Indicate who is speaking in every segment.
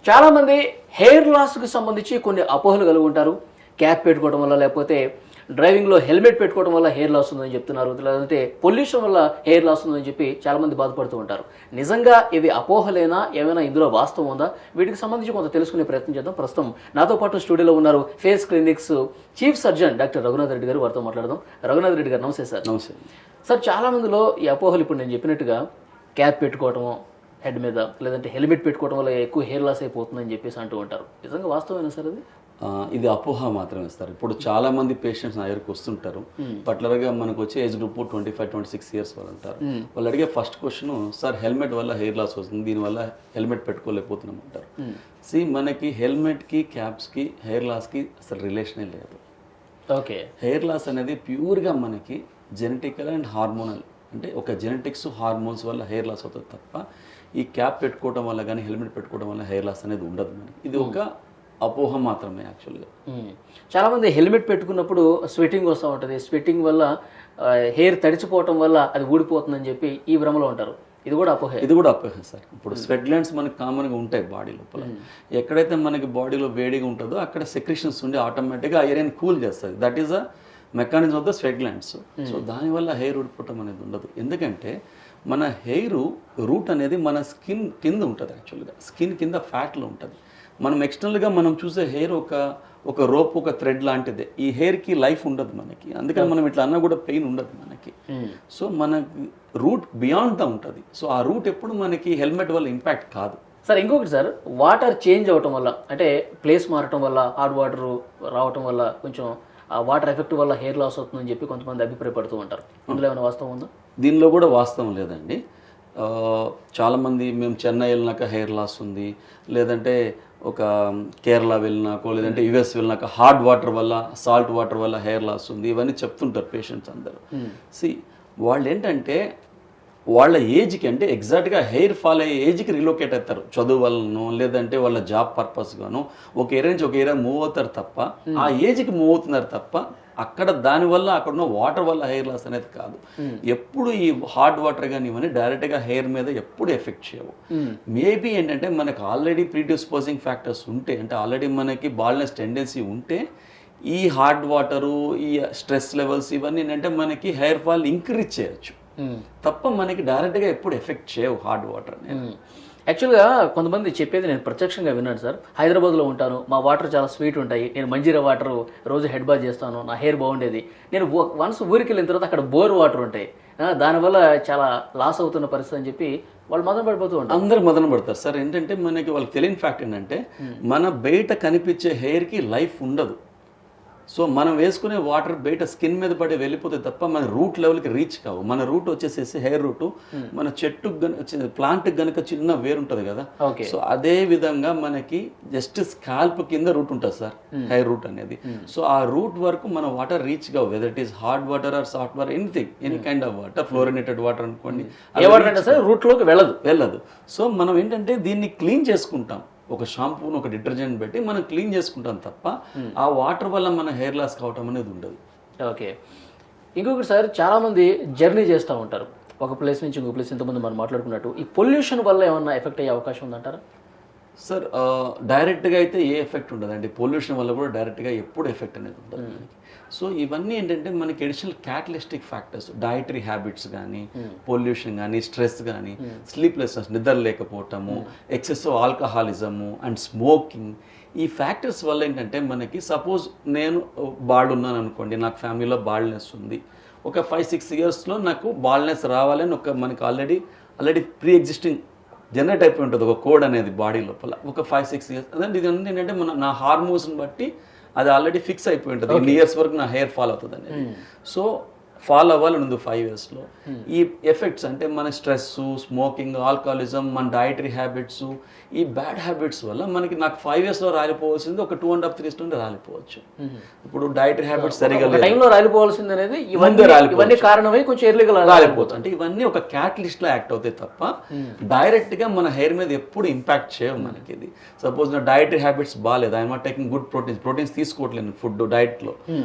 Speaker 1: చాలామంది హెయిర్ లాస్కి సంబంధించి కొన్ని అపోహలు కలిగి ఉంటారు. క్యాప్ పెట్టుకోవడం వల్ల, లేకపోతే డ్రైవింగ్లో హెల్మెట్ పెట్టుకోవడం వల్ల హెయిర్ లాస్ ఉందని చెప్తున్నారు, లేదంటే పొల్యూషన్ వల్ల హెయిర్ లాస్ ఉందని చెప్పి చాలామంది బాధపడుతూ ఉంటారు. నిజంగా ఇవి అపోహలేనా, ఏమైనా ఇందులో వాస్తవం ఉందా? వీటికి సంబంధించి కొంత తెలుసుకునే ప్రయత్నం చేద్దాం. ప్రస్తుతం నాతో పాటు స్టూడియోలో ఉన్నారు face clinics chief surgeon doctor Raghunath Reddy గారు. వారితో మాట్లాడదాం. రఘునాథ్ రెడ్డి గారు నమస్తే సార్.
Speaker 2: నమస్తే
Speaker 1: సార్, చాలా మందిలో ఈ అపోహలు ఇప్పుడు నేను చెప్పినట్టుగా క్యాప్ పెట్టుకోవటము హెడ్ మీద, లేదంటే హెల్మెట్ పెట్టుకోవడం వల్ల ఎక్కువ హెయిర్ లాస్ అయిపోతుందని చెప్పేసి అంటూ ఉంటారు. నిజంగా వాస్తవమేనా సార్ అది?
Speaker 2: ఇది అపోహ మాత్రమే సార్. ఇప్పుడు చాలా మంది పేషెంట్స్ నా దగ్గరకు వస్తుంటారు. పర్టికులర్గా మనకు వచ్చే ఏజ్ గ్రూప్ 25-26 ఇయర్స్ వాళ్ళు ఉంటారు. వాళ్ళు అడిగే ఫస్ట్ క్వశ్చన్, సార్ హెల్మెట్ వల్ల హెయిర్ లాస్ వస్తుంది, దీనివల్ల హెల్మెట్ పెట్టుకోలేకపోతున్నాం అంటారు. మనకి హెల్మెట్కి, క్యాప్స్కి, హెయిర్ లాస్కి అసలు రిలేషనే లేదు.
Speaker 1: ఓకే.
Speaker 2: హెయిర్ లాస్ అనేది ప్యూర్గా మనకి జెనెటికల్ అండ్ హార్మోనల్, అంటే ఒక జెనెటిక్స్ హార్మోన్స్ వల్ల హెయిర్ లాస్ అవుతుంది తప్ప ఈ క్యాప్ పెట్టుకోవడం వల్ల కానీ హెల్మెట్ పెట్టుకోవడం వల్ల హెయిర్ లాస్ అనేది ఉండదు మనకి. ఇది ఒక అపోహ మాత్రమే యాక్చువల్గా.
Speaker 1: చాలామంది హెల్మెట్ పెట్టుకున్నప్పుడు స్వెట్టింగ్ వస్తూ ఉంటుంది, స్వెట్టింగ్ వల్ల హెయిర్ తడిచిపోవటం వల్ల అది ఊడిపోతుందని చెప్పి ఈ భ్రమలో ఉంటారు. ఇది కూడా అపోహ.
Speaker 2: ఇది కూడా అపోహ సార్. ఇప్పుడు స్వెట్ గ్లాండ్స్ మనకి కామన్గా ఉంటాయి బాడీ లోపల. ఎక్కడైతే మనకి బాడీలో వేడిగా ఉంటుందో అక్కడ సెక్రిషన్స్ ఉండి ఆటోమేటిక్గా ఆ ఏరియాని కూల్ చేస్తుంది. That is a mechanism of the sweat glands. So దానివల్ల హెయిర్ ఊడిపోవటం అనేది ఉండదు. ఎందుకంటే మన హెయిర్ రూట్ అనేది మన స్కిన్ కింద ఉంటుంది. యాక్చువల్గా స్కిన్ కింద ఫ్యాట్లో ఉంటుంది. మనం ఎక్స్టర్నల్గా మనం చూసే హెయిర్ ఒక రోప్, ఒక థ్రెడ్ లాంటిదే. ఈ హెయిర్కి లైఫ్ ఉండదు మనకి. అందుకని మనం ఇట్లా అన్నా కూడా పెయిన్ ఉండదు మనకి. సో మనకి రూట్ బియాండ్ ఉంటుంది. సో ఆ రూట్ ఎప్పుడు మనకి హెల్మెట్ వల్ల ఇంపాక్ట్ కాదు.
Speaker 1: సార్, ఇంకొకటి సార్, వాటర్ చేంజ్ అవ్వటం వల్ల, అంటే ప్లేస్ మారటం వల్ల, హాట్ వాటర్ రావటం వల్ల కొంచెం ఆ వాటర్ ఎఫెక్ట్ వల్ల హెయిర్ లాస్ అవుతుందని చెప్పి కొంతమంది అభిప్రాయపడుతూ ఉంటారు. అందులో ఏమైనా వాస్తవం ఉందా?
Speaker 2: దీనిలో కూడా వాస్తవం లేదండి. చాలామంది మేము చెన్నై వెళ్ళినాక హెయిర్ లాస్ ఉంది, లేదంటే ఒక కేరళ వెళ్ళినాకో, లేదంటే యుఎస్ వెళ్ళినాక హాట్ వాటర్ వల్ల, సాల్ట్ వాటర్ వల్ల హెయిర్ లాస్ ఉంది, ఇవన్నీ చెప్తుంటారు పేషెంట్స్ అందరూ. వాళ్ళు ఏంటంటే వాళ్ళ ఏజ్కి, అంటే ఎగ్జాక్ట్గా హెయిర్ ఫాల్ అయ్యే ఏజ్కి రిలోకేట్ అవుతారు. చదువు వల్లనో, లేదంటే వాళ్ళ జాబ్ పర్పస్ గానో ఒక ఏరియా నుంచి ఒక ఏరియా మూవ్ అవుతారు తప్ప, ఆ ఏజ్కి మూవ్ అవుతున్నారు తప్ప అక్కడ దానివల్ల అక్కడ ఉన్న వాటర్ వల్ల హెయిర్ లాస్ అనేది కాదు. ఎప్పుడు ఈ హాట్ వాటర్ కానీ ఇవన్నీ డైరెక్ట్గా హెయిర్ మీద ఎప్పుడు ఎఫెక్ట్ చేయవు. మేబీ ఏంటంటే మనకు ఆల్రెడీ ప్రీడిస్పోజింగ్ ఫ్యాక్టర్స్ ఉంటే, అంటే ఆల్రెడీ మనకి బాల్నెస్ టెండెన్సీ ఉంటే ఈ హాట్ వాటరు, ఈ స్ట్రెస్ లెవెల్స్ ఇవన్నీ ఏంటంటే మనకి హెయిర్ ఫాల్ ఇంక్రీజ్ చేయొచ్చు తప్ప మనకి డైరెక్ట్గా ఎప్పుడు ఎఫెక్ట్ చేయవు హాట్ వాటర్ అనేది.
Speaker 1: యాక్చువల్గా కొంతమంది చెప్పేది నేను ప్రత్యక్షంగా విన్నాను సార్. హైదరాబాద్లో ఉంటాను, మా వాటర్ చాలా స్వీట్ ఉంటాయి, నేను మంజీరా వాటర్ రోజు హెడ్ బాత్ చేస్తాను, నా హెయిర్ బాగుండేది. నేను వన్స్ ఊరికి వెళ్ళిన తర్వాత అక్కడ బోర్ వాటర్ ఉంటాయి, దానివల్ల చాలా లాస్ అవుతున్న పరిస్థితి అని చెప్పి వాళ్ళు మదన పడిపోతూ ఉంటారు.
Speaker 2: అందరూ మదన పడతారు సార్. ఏంటంటే మనకి వాళ్ళకి తెలియని ఫ్యాక్ట్ ఏంటంటే మన బయట కనిపించే హెయిర్కి లైఫ్ ఉండదు. సో మనం వేసుకునే వాటర్ బయట స్కిన్ మీద పడి వెళ్ళిపోతే తప్ప మన రూట్ లెవెల్కి రీచ్ కావు. మన రూట్ వచ్చేసేసి హెయిర్ రూట్ మన చెట్టు ప్లాంట్ గనుక చిన్న వేరు ఉంటుంది కదా, సో అదే విధంగా మనకి జస్ట్ స్కాల్ప్ కింద రూట్ ఉంటుంది సార్, హెయిర్ రూట్ అనేది. సో ఆ రూట్ వరకు మన వాటర్ రీచ్ కావు, whether it is hot water or soft water, anything, any kind of water, fluorinated water అనుకోండి,
Speaker 1: రూట్ లోకి
Speaker 2: వెళ్ళదు. సో మనం ఏంటంటే దీన్ని క్లీన్ చేసుకుంటాం, ఒక షాంపూను, ఒక డిటర్జెంట్ పెట్టి మనం క్లీన్ చేసుకుంటాం తప్ప ఆ వాటర్ వల్ల మన హెయిర్ లాస్ కావటం అనేది ఉండదు.
Speaker 1: ఓకే. ఇంకొకటి సార్, చాలామంది జర్నీ చేస్తూ ఉంటారు ఒక ప్లేస్ నుంచి ఇంకొక ప్లేస్. ఇంతకుముందు మనం మాట్లాడుకున్నట్టు ఈ పొల్యూషన్ వల్ల ఏమన్నా ఎఫెక్ట్ అయ్యే అవకాశం ఉందంటారా?
Speaker 2: సార్, డైరెక్ట్గా అయితే ఏ ఎఫెక్ట్ ఉండదండి. పొల్యూషన్ వల్ల కూడా డైరెక్ట్గా ఎప్పుడు ఎఫెక్ట్ అనేది ఉండదు. సో ఇవన్నీ ఏంటంటే మనకి అడిషనల్ క్యాటలిస్టిక్ ఫ్యాక్టర్స్, డైటరీ హ్యాబిట్స్ కానీ, పొల్యూషన్ కానీ, స్ట్రెస్ కానీ, స్లీప్లెస్నెస్, నిద్ర లేకపోవటము, ఎక్సెసివ్ ఆల్కహాలిజము అండ్ స్మోకింగ్, ఈ ఫ్యాక్టర్స్ వల్ల ఏంటంటే మనకి సపోజ్ నేను బాల్డ్ ఉన్నాను అనుకోండి, నాకు ఫ్యామిలీలో బాల్డ్నెస్ ఉంది, ఒక 5-6 ఇయర్స్లో నాకు బాల్డ్నెస్ రావాలని మనకి ఆల్రెడీ ప్రీ ఎగ్జిస్టింగ్ జనరేట్ అయిపోయి ఉంటుంది ఒక కోడ్ అనేది బాడీ లోపల. ఒక 5-6 ఇయర్స్ అదంటే ఇది ఏంటంటే నా హార్మోన్స్ని బట్టి అది ఆల్రెడీ ఫిక్స్ అయిపోయి ఉంటుంది, ఇన్ని ఇయర్స్ వరకు నా హెయిర్ ఫాల్ అవుతుంది అనేది. సో ఫాల్ అవ్వాలి ఉంది 5 ఇయర్స్లో. ఈ ఎఫెక్ట్స్ అంటే మన స్ట్రెస్, స్మోకింగ్, ఆల్కహాలిజం, మన డైటరీ హ్యాబిట్స్, ఈ బ్యాడ్ హ్యాబిట్స్ వల్ల నాకు 5 ఇయర్స్లో రాలిపోవాల్సింది ఒక 2.5-3 ఇయర్స్ నుండి రాలిపోవచ్చు. ఇప్పుడు డైటరీ హ్యాబిట్స్ సరిగా
Speaker 1: టైంలో రాలిపోవాల్సింది అనేది ఇవన్నీ కారణమై కొంచెం ఎర్లీగా
Speaker 2: రాలిపోతుంది. అంటే ఇవన్నీ ఒక క్యాటలిస్ట్ లా యాక్ట్ అవుతాయి తప్ప డైరెక్ట్ గా మన హెయిర్ మీద ఎప్పుడు ఇంపాక్ట్ చేయవు మనకి. ఇది సపోజ్ నా డైటరీ హ్యాబిట్స్ బాగాలేదు, I'm not taking good proteins తీసుకోవట్లేదు ఫుడ్ డైట్ లో,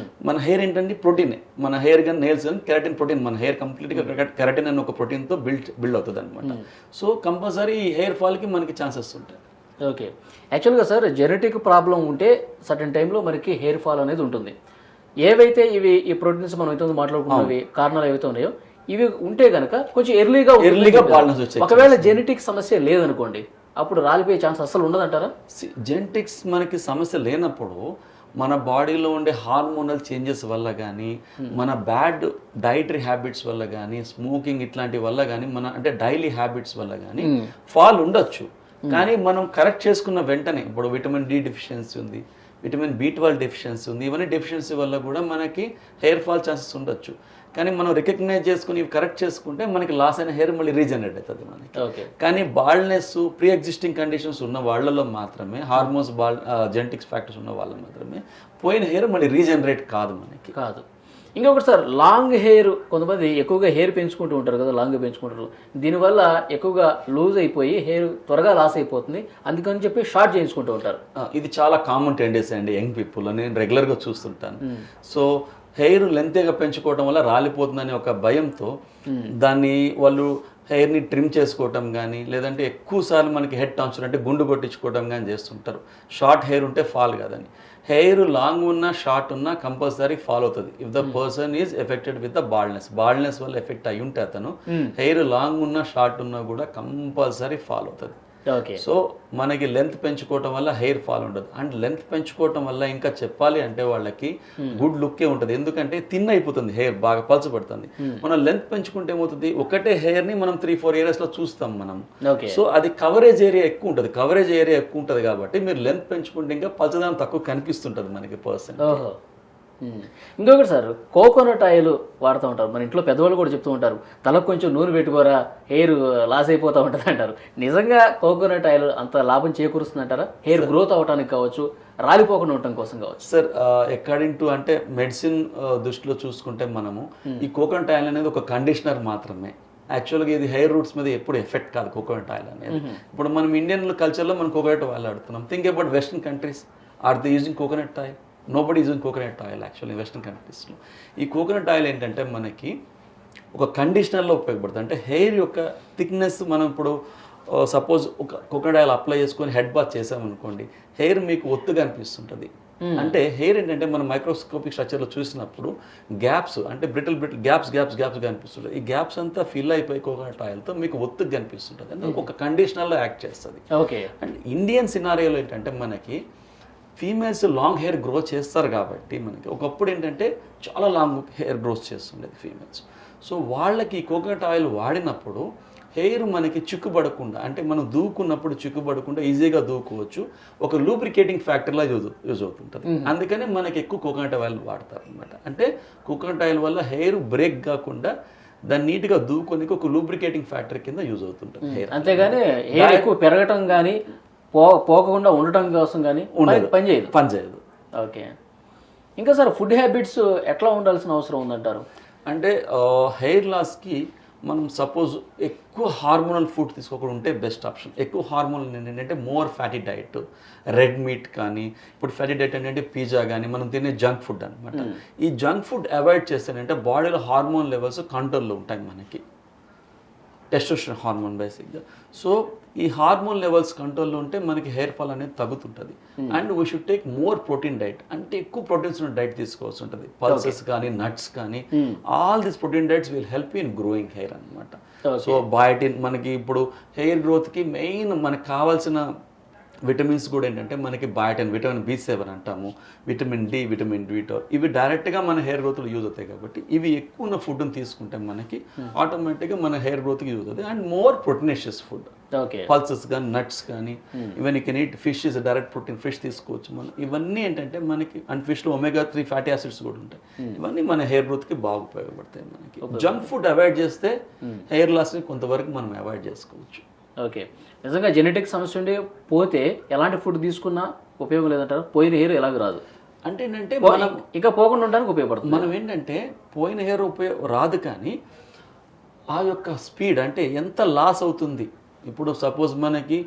Speaker 2: మన హెయిర్ ఏంటంటే ప్రోటీనే, మన హెయిర్ కానీ నెయిల్స్ కెరటిన్ ప్రోటీన్, మన హెయిర్ కంప్లీట్ గా కెరటిన్ అనే ఒక ప్రోటీన్ తో బిల్డ్ అవుతుంది అనమాట. సో కంపల్సరీ హెయిర్ ఫాల్ కి మనకి ఛాన్సెస్ ఉంటాయి.
Speaker 1: ఓకే. యాక్చువల్గా సార్ జెనెటిక్ ప్రాబ్లం ఉంటే సర్టన్ టైంలో మనకి హెయిర్ ఫాల్ అనేది ఉంటుంది. ఏవైతే ఈ ప్రోటీన్స్ మనం ఇంతకుముందు మాట్లాడుకున్నవి కారణాలు ఏవైతే ఉన్నాయో ఇవి ఉంటే కనుక కొంచెం ఎర్లీగా
Speaker 2: బాల్నెస్ వచ్చే
Speaker 1: ఒకవేళ జెనెటిక్ సమస్య లేదనుకోండి అప్పుడు రాలిపోయే ఛాన్స్ అసలు ఉండదంటారా?
Speaker 2: జెనెటిక్స్ మనకి సమస్య లేనప్పుడు మన బాడీలో ఉండే హార్మోనల్ చేంజెస్ వల్ల కానీ మన బ్యాడ్ డైటరీ హ్యాబిట్స్ వల్ల కానీ స్మోకింగ్ ఇట్లాంటి వల్ల కానీ మన అంటే డైలీ హ్యాబిట్స్ వల్ల కానీ ఫాల్ ఉండొచ్చు. కానీ మనం కరెక్ట్ చేసుకున్న వెంటనే ఇప్పుడు విటమిన్ డి డెఫిషియన్సీ ఉంది, విటమిన్ B12 డెఫిషియన్సీ ఉంది, ఇవన్నీ డెఫిషియన్సీ వల్ల కూడా మనకి హెయిర్ ఫాల్ ఛాన్సెస్ ఉండొచ్చు. కానీ మనం రికగ్నైజ్ చేసుకుని కరెక్ట్ చేసుకుంటే మనకి లాస్ అయిన హెయిర్ మళ్ళీ రీజనరేట్ అవుతుంది మనకి. కానీ బాల్నెస్ ప్రీ ఎగ్జిస్టింగ్ కండిషన్స్ ఉన్న వాళ్ళలో మాత్రమే హార్మోన్స్ జెనెటిక్స్ ఫ్యాక్టర్స్ ఉన్న వాళ్ళలో మాత్రమే పోయిన హెయిర్ మళ్ళీ రీజనరేట్ కాదు మనకి.
Speaker 1: కాదు. ఇంకొకటి సార్, లాంగ్ హెయిర్ కొంతమంది ఎక్కువగా హెయిర్ పెంచుకుంటూ ఉంటారు కదా, లాంగ్గా పెంచుకుంటారు. దీనివల్ల ఎక్కువగా లూజ్ అయిపోయి హెయిర్ త్వరగా లాస్ అయిపోతుంది, అందుకని చెప్పి షార్ట్ చేయించుకుంటూ ఉంటారు.
Speaker 2: ఇది చాలా కామన్ టెండెన్సీ అండి యంగ్ పీపుల్, నేను రెగ్యులర్గా చూస్తుంటాను. సో హెయిర్ లెంతేగా పెంచుకోవడం వల్ల రాలిపోతుందనే ఒక భయంతో దాన్ని వాళ్ళు హెయిర్ని ట్రిమ్ చేసుకోవటం కానీ లేదంటే ఎక్కువసార్లు మనకి హెడ్ టాన్సర్ అంటే గుండు కొట్టించుకోవడం కానీ చేస్తుంటారు. షార్ట్ హెయిర్ ఉంటే ఫాల్ కాదని. హెయిర్ లాంగ్ ఉన్నా షార్ట్ ఉన్నా కంపల్సరీ ఫాల్ అవుతుంది if the person is affected with the baldness వల్ల ఎఫెక్ట్ అయి ఉంటే అతను హెయిర్ లాంగ్ ఉన్నా షార్ట్ ఉన్నా కూడా కంపల్సరీ ఫాల్ అవుతుంది. సో మనకి లెంత్ పెంచుకోవటం వల్ల హెయిర్ ఫాల్ ఉండదు. అండ్ లెంత్ పెంచుకోవటం వల్ల ఇంకా చెప్పాలి అంటే వాళ్ళకి గుడ్ లుక్కే ఉంటుంది, ఎందుకంటే థిన్ అయిపోతుంది హెయిర్, బాగా పలచబడుతుంది. మనం లెంత్ పెంచుకుంటే ఏమవుతుంది, ఒకటే హెయిర్ ని మనం 3-4 ఇయర్స్ లో చూస్తాం మనం. సో అది కవరేజ్ ఏరియా ఎక్కువ ఉంటుంది కాబట్టి మీరు లెంత్ పెంచుకుంటే ఇంకా పలచదనం తక్కువ కనిపిస్తుంటది మనకి పర్సన్.
Speaker 1: ఇంకొకటి సార్, కోకోనట్ ఆయిల్ వాడుతూ ఉంటారు మన ఇంట్లో పెద్దవాళ్ళు కూడా చెప్తూ ఉంటారు, తలకు కొంచెం నూనె పెట్టుకోరా హెయిర్ లాస్ అయిపోతూ ఉంటుంది అంటారు. నిజంగా కోకోనట్ ఆయిల్ అంత లాభం చేకూరుస్తుంది అంటారా? హెయిర్ గ్రోత్ అవడానికి కావచ్చు, రాలిపోకుండా ఉండటం కోసం కావచ్చు.
Speaker 2: సార్ అకార్డింగ్ టు అంటే మెడిసిన్ దృష్టిలో చూసుకుంటే మనము ఈ కోకోనట్ ఆయిల్ అనేది ఒక కండిషనర్ మాత్రమే. యాక్చువల్గా ఇది హెయిర్ రూట్స్ మీద ఎప్పుడు ఎఫెక్ట్ కాదు కోకోనట్ ఆయిల్ అనేది. ఇప్పుడు మనం ఇండియన్ కల్చర్లో మనం కోకోనట్ ఆయిల్ ఆడుతున్నాం. Think about western countries, are they using coconut oil? Nobody using coconut oil actually western కంట్రీస్లో. ఈ కోకోనట్ ఆయిల్ ఏంటంటే మనకి ఒక కండిషనర్లో ఉపయోగపడుతుంది. అంటే హెయిర్ యొక్క థిక్నెస్ మనం ఇప్పుడు సపోజ్ ఒక కోకోనట్ ఆయిల్ అప్లై చేసుకొని హెడ్ బాత్ చేసామనుకోండి, హెయిర్ మీకు ఒత్తుగా అనిపిస్తుంటుంది. అంటే హెయిర్ ఏంటంటే మనం మైక్రోస్కోపిక్ స్ట్రక్చర్లో చూసినప్పుడు గ్యాప్స్ అంటే బ్రిటిల్ గ్యాప్స్గా అనిపిస్తుంటుంది. ఈ గ్యాప్స్ అంతా ఫిల్ అయిపోయి కోకోనట్ ఆయిల్తో మీకు ఒత్తుగా అనిపిస్తుంటుంది, అంటే ఒక కండిషనర్లో యాక్ట్ చేస్తుంది.
Speaker 1: ఓకే.
Speaker 2: అండ్ ఇండియన్ సినారియోలో ఏంటంటే మనకి ఫీమేల్స్ లాంగ్ హెయిర్ గ్రో చేస్తారు కాబట్టి మనకి ఒకప్పుడు ఏంటంటే చాలా లాంగ్ హెయిర్ గ్రోత్ చేస్తుండేది ఫీమేల్స్. సో వాళ్ళకి ఈ కోకోనట్ ఆయిల్ వాడినప్పుడు హెయిర్ మనకి చిక్కుబడకుండా, అంటే మనం దూకున్నప్పుడు చిక్కుబడకుండా ఈజీగా దూకోవచ్చు, ఒక లూబ్రికేటింగ్ ఫ్యాక్టర్లా యూజ్ అవుతుంటుంది. అందుకనే మనకి ఎక్కువ కోకోనట్ ఆయిల్ వాడతారు అనమాట. అంటే కోకోనట్ ఆయిల్ వల్ల హెయిర్ బ్రేక్ కాకుండా దాన్ని నీట్గా దూకొని ఒక లూబ్రికేటింగ్ ఫ్యాక్టర్ కింద యూజ్ అవుతుంటుంది హెయిర్.
Speaker 1: అంతేగాని హెయిర్ ఎక్కువ పెరగటం కానీ పోకుండా ఉండటం కోసం కానీ పనిచేయదు. ఓకే. ఇంకా సార్, ఫుడ్ హ్యాబిట్స్ ఎట్లా ఉండాల్సిన అవసరం ఉందంటారు?
Speaker 2: అంటే హెయిర్ లాస్కి మనం సపోజ్ ఎక్కువ హార్మోనల్ ఫుడ్ తీసుకోకుండా ఉంటే బెస్ట్ ఆప్షన్. ఎక్కువ హార్మోనల్ ఏంటంటే more fatty diet, red meat కానీ, ఇప్పుడు ఫ్యాటీ డైట్ ఏంటంటే పిజ్జా కానీ మనం తినే జంక్ ఫుడ్ అనమాట. ఈ జంక్ ఫుడ్ అవాయిడ్ చేస్తేనంటే బాడీలో హార్మోన్ లెవెల్స్ కంట్రోల్లో ఉంటాయి మనకి, టెస్టోస్టెరాన్ హార్మోన్ బేసిక్గా. సో ఈ హార్మోన్ లెవెల్స్ కంట్రోల్లో ఉంటే మనకి హెయిర్ ఫాల్ అనేది తగ్గుతుంటుంది. And we should take more protein diet, అంటే ఎక్కువ ప్రోటీన్స్ ఉన్న డైట్ తీసుకోవాల్సి ఉంటుంది. పల్సెస్ కానీ, నట్స్ కానీ, all these protein diets will help in growing hair అనమాట. సో బయోటిన్ మనకి ఇప్పుడు హెయిర్ గ్రోత్కి మెయిన్ మనకు కావాల్సిన విటమిన్స్ కూడా ఏంటంటే మనకి బయోటిన్, విటమిన్ B7 అంటాము, విటమిన్ డి, విటమిన్ B12, ఇవి డైరెక్ట్గా మన హెయిర్ గ్రోత్లో యూజ్ అవుతాయి. కాబట్టి ఇవి ఎక్కువ ఉన్న ఫుడ్ని తీసుకుంటే మనకి ఆటోమేటిక్గా మన హెయిర్ గ్రోత్కి యూజ్ అవుతుంది. And more proteinaceous food, pulses కానీ, నట్స్ కానీ, even you can eat fish is direct protein, fish తీసుకోవచ్చు మనం. ఇవన్నీ ఏంటంటే మనకి, అండ్ ఫిష్లో omega-3 ఫ్యాటీ యాసిడ్స్ కూడా ఉంటాయి. ఇవన్నీ మన హెయిర్ గ్రోత్కి బాగా ఉపయోగపడతాయి మనకి. జంక్ ఫుడ్ అవాయిడ్ చేస్తే హెయిర్ లాస్ని కొంతవరకు మనం అవాయిడ్ చేసుకోవచ్చు.
Speaker 1: ఓకే. నిజంగా జెనెటిక్ సమస్య ఉండి పోతే ఎలాంటి ఫుడ్ తీసుకున్నా ఉపయోగం లేదంటారు? పోయిన హెయిర్ ఎలాగ రాదు
Speaker 2: అంటే ఏంటంటే
Speaker 1: మనం ఇంకా పోకుండా ఉండడానికి ఉపయోగపడుతుంది.
Speaker 2: మనం ఏంటంటే పోయిన హెయిర్ రాదు, కానీ ఆ యొక్క స్పీడ్ అంటే ఎంత లాస్ అవుతుంది. ఇప్పుడు సపోజ్ మనకి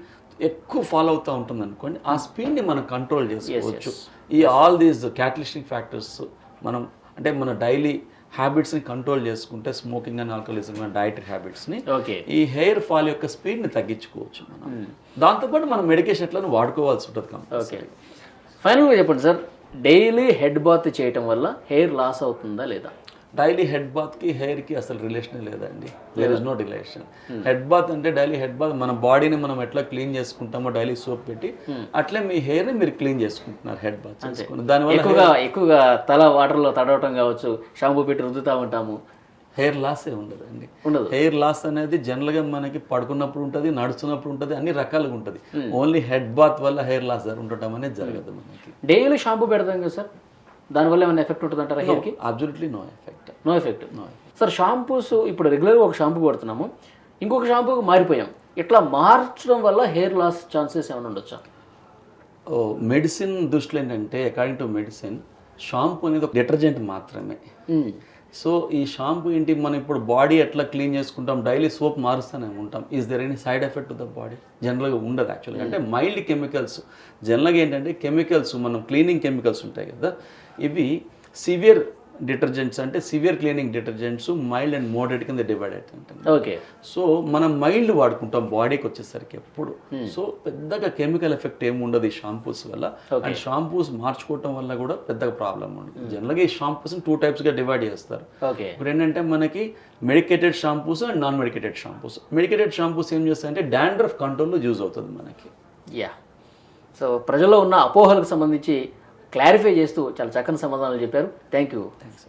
Speaker 2: ఎక్కువ ఫాలో అవుతూ ఉంటుంది అనుకోండి, ఆ స్పీడ్ని మనం కంట్రోల్ చేసుకోవచ్చు. ఈ ఆల్ దీస్ క్యాటలిస్టిక్ ఫ్యాక్టర్స్ మనం అంటే మన డైలీ హ్యాబిట్స్ని కంట్రోల్ చేసుకుంటే smoking and alcoholism and dietary హ్యాబిట్స్ని
Speaker 1: ఓకే
Speaker 2: ఈ హెయిర్ ఫాల్ యొక్క స్పీడ్ని తగ్గించుకోవచ్చు మనం. దాంతోపాటు మనం మెడికేషన్లను వాడుకోవాల్సి ఉంటుంది
Speaker 1: ఓకే
Speaker 2: కంపల్సరీ.
Speaker 1: ఫైనల్గా చెప్పండి సార్, డైలీ హెడ్ బాత్ చేయటం వల్ల హెయిర్ లాస్ అవుతుందా లేదా?
Speaker 2: డైలీ హెడ్ బాత్కి హెయిర్కి అసలు రిలేషన్ లేదండి. There is no relation. Head bath అంటే డైలీ హెడ్ బాత్ మన బాడీని మనం ఎట్లా క్లీన్ చేసుకుంటామో డైలీ సోప్ పెట్టి, అట్లే మీ హెయిర్ని మీరు క్లీన్ చేసుకుంటున్నారు హెడ్ బాత్ చేసుకుని. దానివల్ల
Speaker 1: ఎక్కువగా తల వాటర్లో తడవటం కావచ్చు, షాంపూ పెట్టి రుద్దుతూ ఉంటాము,
Speaker 2: హెయిర్ లాసే ఉండదండి.
Speaker 1: ఉండదు.
Speaker 2: హెయిర్ లాస్ అనేది జనరల్గా మనకి పడుకున్నప్పుడు ఉంటుంది, నడుస్తున్నప్పుడు ఉంటుంది, అన్ని రకాలుగా ఉంటుంది. ఓన్లీ హెడ్ బాత్ వల్ల హెయిర్ లాస్ ఉండటం అనేది జరగదు మనకి.
Speaker 1: డైలీ షాంపూ పెడతాం కదా సార్, దానివల్ల ఏమైనా ఎఫెక్ట్ ఉంటుంది అంటారా హెయిర్కి?
Speaker 2: Absolutely no effect.
Speaker 1: No effect. Sir shampoos ఇప్పుడు రెగ్యులర్గా ఒక షాంపూ పడుతున్నాము, ఇంకొక షాంపూకి మారిపోయాం, ఇట్లా మార్చడం వల్ల హెయిర్ లాస్ ఛాన్సెస్ ఏమైనా ఉండొచ్చా?
Speaker 2: మెడిసిన్ దృష్టిలో ఏంటంటే, అకార్డింగ్ టు మెడిసిన్, షాంపూ అనేది ఒక డిటర్జెంట్ మాత్రమే. సో ఈ షాంపూ ఏంటి, మనం ఇప్పుడు బాడీ ఎట్లా క్లీన్ చేసుకుంటాం, డైలీ సోప్ మారుస్తూనే ఉంటాం. Is there any side effect to the body? జనరల్గా ఉండదు యాక్చువల్గా. అంటే మైల్డ్ కెమికల్స్ జనరల్గా ఏంటంటే, కెమికల్స్ మనం క్లీనింగ్ కెమికల్స్ ఉంటాయి కదా, ఇవి సివియర్ డిటర్జెంట్స్ అంటే severe cleaning detergents mild and moderate కింద డివైడ్ అవుతుంటాయి.
Speaker 1: ఓకే.
Speaker 2: సో మనం మైల్డ్ వాడుకుంటాం బాడీకి వచ్చేసరికి ఎప్పుడు. సో పెద్దగా కెమికల్ ఎఫెక్ట్ ఏమి ఉండదు ఈ షాంపూస్ వల్ల. అండ్ షాంపూస్ మార్చుకోవటం వల్ల కూడా పెద్దగా ప్రాబ్లం ఉండదు. జనరల్గా ఈ షాంపూస్ 2 టైప్స్గా డివైడ్ చేస్తారు.
Speaker 1: ఓకే.
Speaker 2: ఇప్పుడు ఏంటంటే మనకి medicated shampoos and non medicated shampoos. Medicated shampoos ఏం చేస్తాయంటే డాండ్రఫ్ కంట్రోల్లో యూజ్ అవుతుంది మనకి.
Speaker 1: యా. సో ప్రజల్లో ఉన్న అపోహలకు సంబంధించి క్లారిఫై చేస్తూ చాలా చక్కని సమాధానాలు చెప్పారు. Thank you.
Speaker 2: థ్యాంక్స్.